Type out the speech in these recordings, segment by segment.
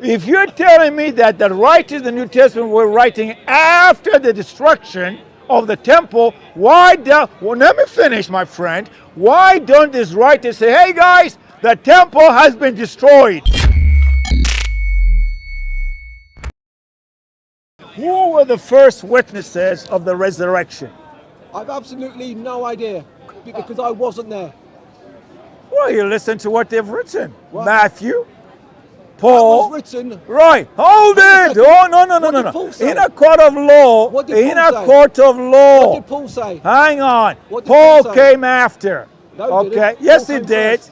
If you're telling me that the writers in the New Testament were writing after the destruction of the temple, why don't, well, let me finish, my friend. Why don't these writers say, hey guys, the temple has been destroyed? Who were the first witnesses of the resurrection? I've absolutely no idea because I wasn't there. Well, you listen to what they've written. What? Matthew, That Paul. was written. Right, hold Wait a it. second. Oh, no, What did Paul say? In a court of law. What did In Paul a say? court of law. What did Paul say? Hang on. What did Paul Paul say? came after. No, he Okay. didn't. Yes, Paul he came did. first.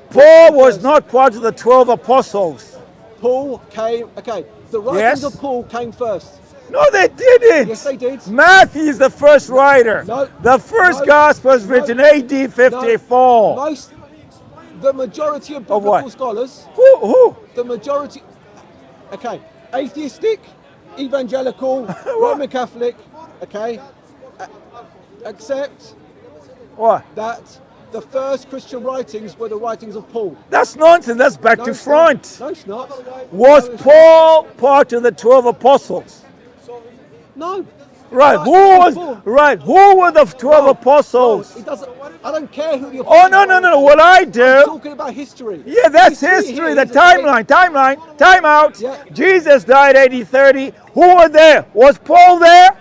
Paul came was first. not part of the 12 apostles. Paul came. Okay, the writings Yes. of Paul came first. No, they didn't. Yes, they did. Matthew is the first writer. No. The first No. gospel was No. written AD 54. The majority of Of what? biblical scholars, Who? the majority, okay, atheistic, evangelical, Roman Catholic, okay, accept What? that the first Christian writings were the writings of Paul. That's nonsense. That's back No, to it's front. Not. No, it's not. Was No, it's Paul part of the 12 apostles? not. No. Right. But Who was Paul- right? Who were the 12 No, apostles? no, it doesn't. I don't care who the. Oh no! What I I'm do? talking about history. Yeah, that's history. here The is a great- timeline. Time out. Yeah. Jesus died AD 30. Who were there? Was Paul there?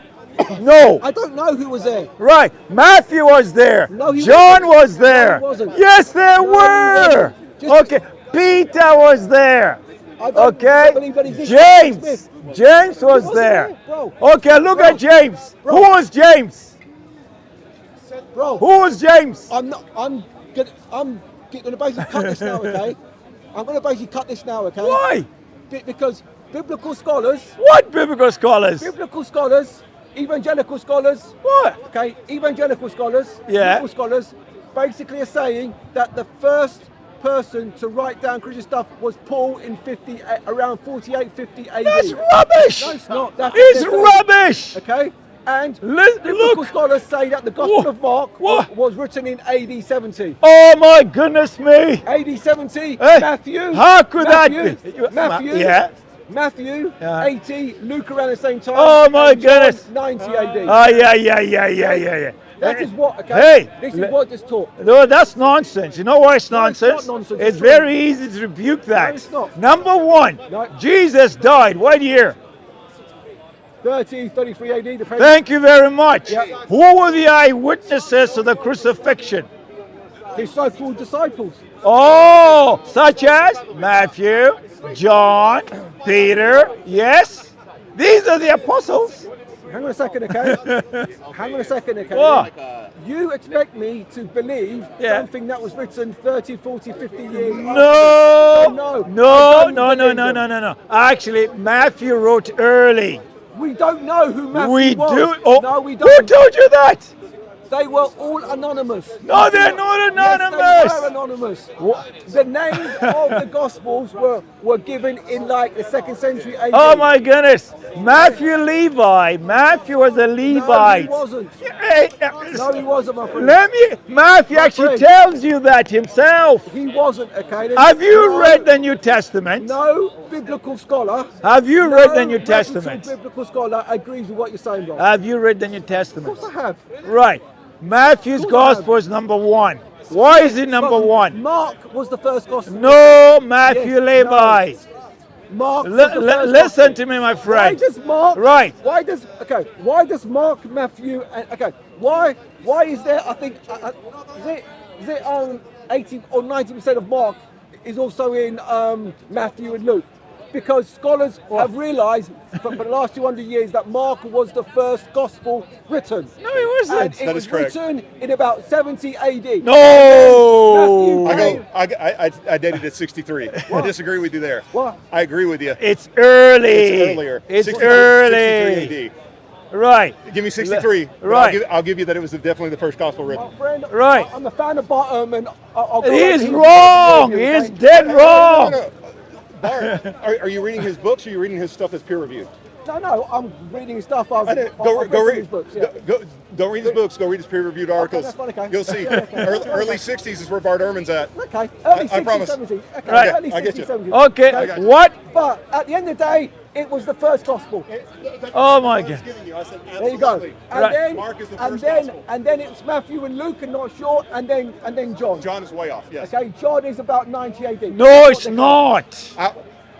No. I don't know who was there. Right. Matthew was there. No, he John wasn't. was there. No, he wasn't. Yes, there No, he were. wasn't. Just- Okay. Peter was there. I don't Okay. believe that exists. James. Smith. James was wasn't there. there, bro. Okay, look Bro. at James. Bro. Who was James? Bro, Who was James? I'm gonna basically cut this now, okay? I'm gonna basically cut this now, okay? Why? Because biblical scholars, What biblical scholars? evangelical scholars, What? okay, evangelical scholars, Yeah. biblical scholars, basically are saying that the first person to write down Christian stuff was Paul in around 48, 50 AD. That's rubbish. No, it's not. That's what It's they're saying. rubbish. Okay? And Look- biblical look. scholars say that the Gospel What? of Mark What? was written in AD 70. Oh my goodness me. AD 70, Hey, Matthew. how could that Matthew, be? Matthew, Yeah. Matthew, Yeah. 80, Luke around the same time. Oh, my and John, goodness. 90 AD. Oh yeah. That is what, okay? Hey, this is what is taught. No, that's nonsense. You know why it's No, it's nonsense? not nonsense. It's It's very easy to rebuke that. No, it's not. Number one, No. Jesus died. What year? 30, 33 AD, depending. Thank you very much. Yeah. Who were the eyewitnesses to the crucifixion? His so-called disciples. Oh, such as Matthew, John, Peter. Yes, these are the apostles. Hang on a second, okay? Hang on a second, okay? What? You expect me to believe Yeah. something that was written 30, 40, 50 years No, after? No. I don't believe them. no. Actually, Matthew wrote early. We don't know who Matthew We was. do. Oh, No, we who don't. told you that? They were all anonymous. No, they're not anonymous. Yes, they were anonymous. The names of the Gospels were given in like the 2nd century AD. Oh my goodness. Matthew was a Levite. No, he wasn't. Hey, No, he wasn't, my friend. Matthew My actually friend. tells you that himself. He wasn't, okay? Have you No- read the New Testament? No biblical scholar. Have you no read the New reputable Testament? biblical scholar agrees with what you're saying, bro. Have you read the New Of Testament? course I have. Right. Matthew's Of course I have. gospel is number one. Why is it number But one? Mark was the first gospel. No, Matthew Yes, Levi. Mark was the first Listen gospel. to me, my Why friend. does Mark? Right. Why does Mark, Matthew, and why is there? I think is it 80 or 90% of Mark is also in Matthew and Luke, because scholars have realised for the last 200 years that Mark was the first gospel written. No, he wasn't. And it That was is correct. written in about 70 AD. No. Matthew- I dated at 63. I disagree with you there. What? I agree with you. It's early. It's earlier. It's 63 early. 63 Right. AD. Give me 63. but Right. I'll give you that it was definitely the first gospel written. My friend, Right. I'm a fan of Bottom, and I'll go He's over his wrong. review, He's okay? dead wrong. No. Bart, are you reading his books or are you reading his stuff that's peer reviewed? No, I'm reading stuff. I've Go read his books. Yeah. Don't read his books. Go read his peer-reviewed articles. that's fine, okay. You'll see. Yeah, okay. Early 60s is where Bart Ehrman's at. Okay, early 60s, I promise. 70s. Okay, Right. early I get 60s, you. 70s. Okay, I got you. what? But at the end of the day, it was the first gospel. Oh my God. There you go. And Right. then, Mark is the and first then, gospel. and then it's Matthew and Luke, and not sure, and then John. John is way off. Yes. Okay, John is about 90 AD. No, it's not.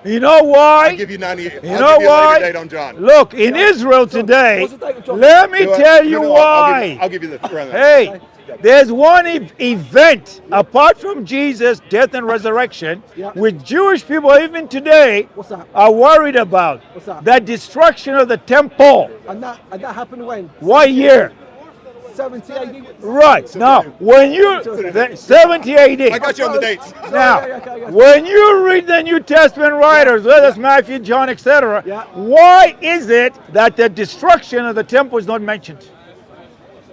You know why? I'll give you 90. You I'll know give you a why? later date on John. Look, in Israel today, what's the date of John? let me You know what? tell you No, why. I'll give you the rundown. Hey, there's one event apart from Jesus' death and resurrection, Yeah. which Jewish people even today What's that? are worried about. What's that? The destruction of the temple. And that happened when? What year? 70 AD. Right. Now, when you 70 AD. I got you on the dates. Now, Okay. when you read the New Testament writers, whether it's Matthew, John, etc., Yeah. why is it that the destruction of the temple is not mentioned?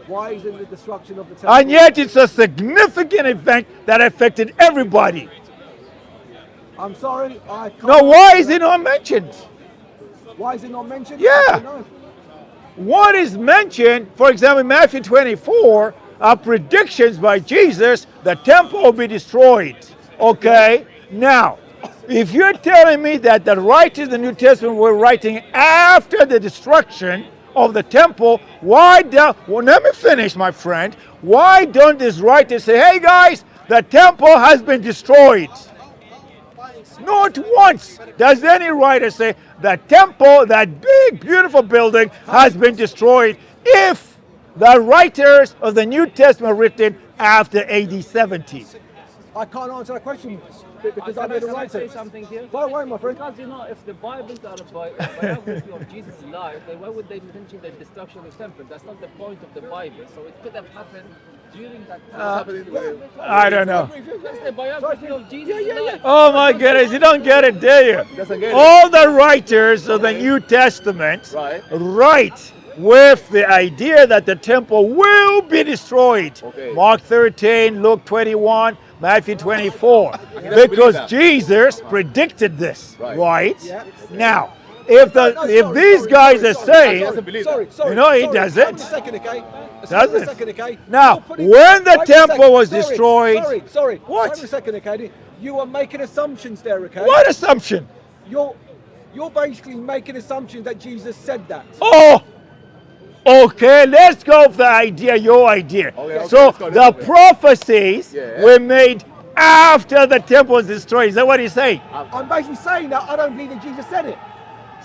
Why is it the destruction of the temple? And yet it's a significant event that affected everybody. I'm sorry, I can't. Now, why is it not mentioned? Why is it not mentioned? Yeah. I don't know. What is mentioned, for example, in Matthew 24, are predictions by Jesus, the temple will be destroyed. Okay? Now, if you're telling me that the writers of the New Testament were writing after the destruction of the temple, well, let me finish, my friend. Why don't these writers say, hey guys, the temple has been destroyed? Not once does any writer say the temple, that big, beautiful building, has been destroyed if the writers of the New Testament written after AD 70. I can't answer that question because I'm Can the I writer. say something here? By the way, my friend. Because if the Bibles are a biography of Jesus' life, then why would they mention the destruction of the temple? That's not the point of the Bible. So it could have happened during that time. I don't know. That's the biography of Jesus' life. Oh my goodness, you don't get it, do you? Doesn't get it. All the writers of the New Testament write with the idea that the temple will be destroyed. Okay. Mark 13, Luke 21, Matthew 24. believe Because that. Jesus predicted this, right? Yeah. Now, if these guys are saying, doesn't believe Sorry. You know, he sorry. doesn't. Wait a second, okay? Doesn't. Wait a second, okay? Now, You're putting- when the wait a temple second. was destroyed- Sorry. What? Wait a second, okay? You are making assumptions there, okay? what assumption? You're basically making assumptions that Jesus said that. Oh, okay, let's go with the idea, your idea. Okay, So let's go, the let's go. prophecies Yeah. were made after the temple was destroyed. Is that what he's saying? I'm basically saying that I don't believe that Jesus said it.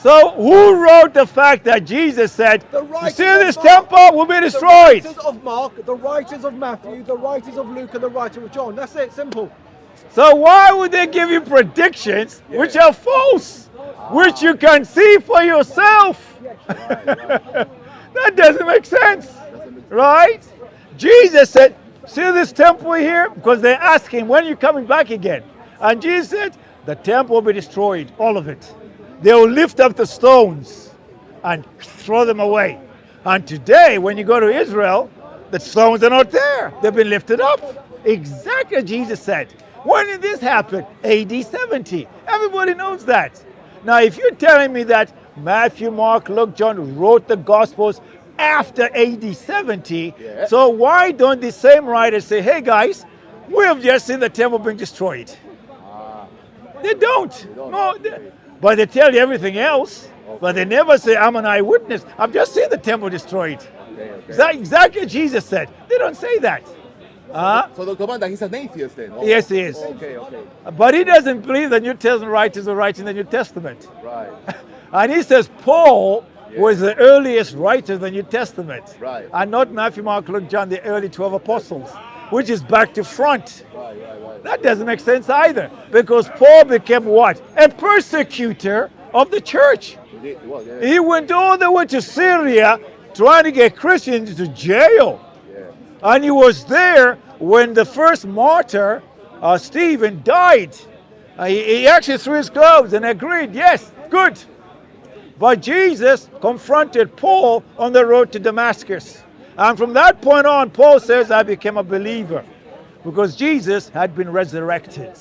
So who wrote the fact that Jesus said, The you writers see of this Mark- temple will be The destroyed? writers of Mark, the writers of Matthew, the writers of Luke, and the writer of John. That's it, simple. So why would they give you predictions which are false, which you can see for yourself? That doesn't make sense, right? Jesus said, see this temple here? Because they asked him, when are you coming back again? And Jesus said, the temple will be destroyed, all of it. They will lift up the stones and throw them away. And today, when you go to Israel, the stones are not there. They've been lifted up. Exactly as Jesus said. When did this happen? AD 70. Everybody knows that. Now, if you're telling me that Matthew, Mark, Luke, John wrote the Gospels after AD 70, so why don't the same writers say, hey guys, we have just seen the temple being destroyed? They don't. No, but they tell you everything else. But they never say, I'm an eyewitness. I've just seen the temple destroyed. Exactly what Jesus said. They don't say that. So Dr. Banda, he's an atheist then? Oh, Yes, he is. Okay. But he doesn't believe the New Testament writers are writing the New Testament. Right. And he says Paul was the earliest writer of the New Testament. Right. And not Matthew, Mark, Luke, John, the early 12 apostles, which is back to front. Right. That doesn't make sense either. Because Paul became what? A persecutor of the church. Well, yeah. He went all the way to Syria trying to get Christians into jail. And he was there when the first martyr, Stephen, died. He actually threw his clothes and agreed, yes, good. But Jesus confronted Paul on the road to Damascus. And from that point on, Paul says, I became a believer because Jesus had been resurrected.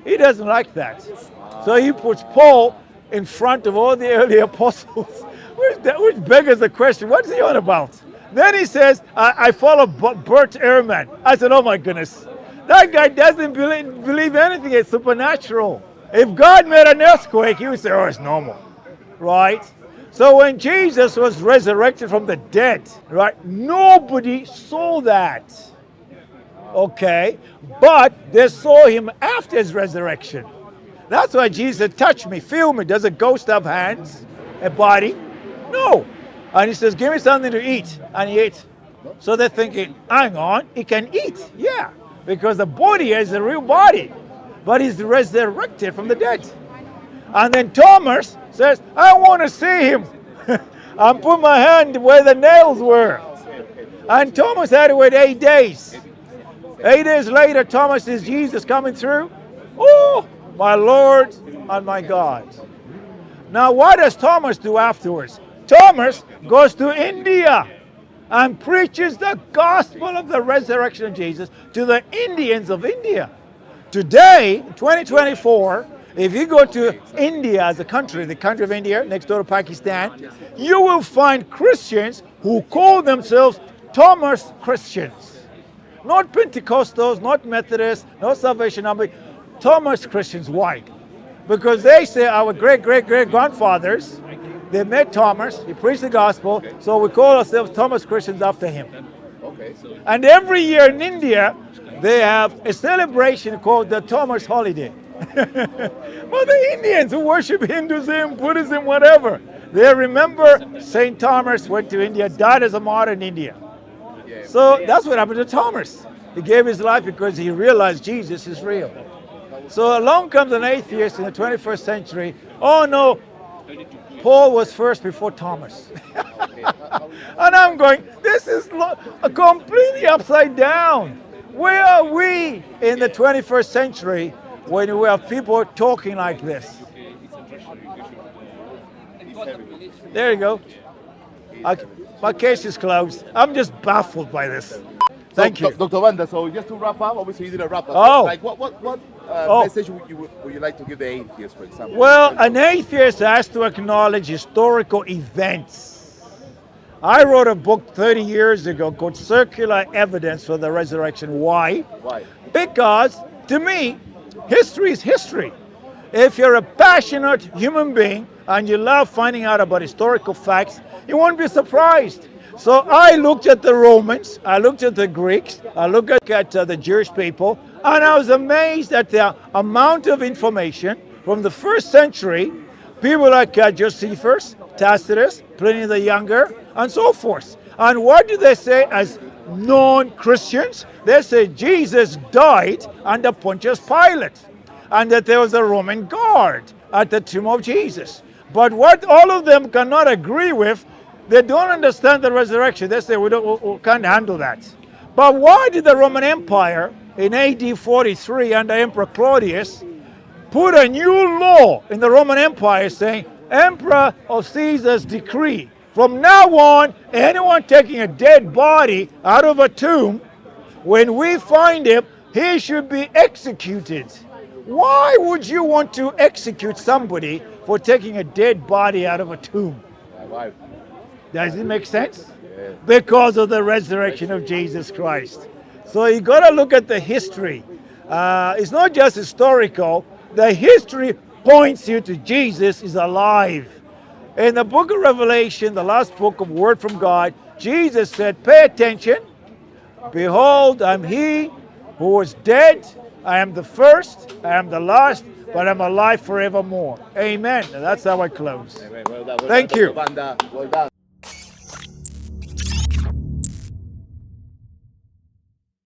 He doesn't like that. So he puts Paul in front of all the early apostles, which beggars the question, what's he on about? Then he says, I follow Bert Ehrman. I said, oh my goodness. That guy doesn't believe anything is supernatural. If God made an earthquake, he would say, oh, it's normal, right? So when Jesus was resurrected from the dead, right, nobody saw that, okay? But they saw him after his resurrection. That's why Jesus said, touch me, feel me. Does a ghost have hands, a body? No. And he says, give me something to eat. And he ate. So they're thinking, hang on, he can eat. Yeah, because the body is a real body. But he's resurrected from the dead. And then Thomas says, I want to see him. And put my hand where the nails were. And Thomas had to wait 8 days. 8 days later, Thomas sees Jesus coming through. Oh, my Lord and my God. Now, what does Thomas do afterwards? Thomas goes to India and preaches the gospel of the resurrection of Jesus to the Indians of India. Today, 2024, if you go to India as a country, the country of India, next door to Pakistan, you will find Christians who call themselves Thomas Christians. Not Pentecostals, not Methodists, not Salvation Army, Thomas Christians. Why? Because they say our great-great-great-grandfathers, they met Thomas, he preached the gospel, so we call ourselves Thomas Christians after him. Okay. And every year in India, they have a celebration called the Thomas Holiday. Well, the Indians who worship Hinduism, Buddhism, whatever, they remember St. Thomas went to India, died as a martyr in India. So that's what happened to Thomas. He gave his life because he realized Jesus is real. So along comes an atheist in the 21st century. Oh no, Paul was first before Thomas. And I'm going, this is completely upside down. Where are we in the 21st century when we have people talking like this? There you go. My case is closed. I'm just baffled by this. Thank you. Dr. Banda, so just to wrap up, obviously you did a wrap up. Oh. Like what message would you like to give the atheists, for example? Well, an atheist has to acknowledge historical events. I wrote a book 30 years ago called Circular Evidence for the Resurrection. Why? Why? Because, to me, history is history. If you're a passionate human being and you love finding out about historical facts, you won't be surprised. So I looked at the Romans, I looked at the Greeks, I looked at the Jewish people, and I was amazed at the amount of information from the first century, people like Josephus, Tacitus, Pliny the Younger, and so forth. And what do they say as non-Christians? They say Jesus died under Pontius Pilate, and that there was a Roman guard at the tomb of Jesus. But what all of them cannot agree with, they don't understand the resurrection. They say we can't handle that. But why did the Roman Empire in AD 43 under Emperor Claudius put a new law in the Roman Empire saying, Emperor of Caesar's decree, from now on, anyone taking a dead body out of a tomb, when we find him, he should be executed. Why would you want to execute somebody for taking a dead body out of a tomb? Why? Does it make sense? Yeah. Because of the resurrection of Jesus Christ. So you got to look at the history. It's not just historical. The history points you to Jesus is alive. In the book of Revelation, the last book of Word from God, Jesus said, pay attention. Behold, I'm he who was dead. I am the first, I am the last, but I'm alive forevermore. Amen. And that's how I close. Amen. Well done. Thank you. Banda. Well done.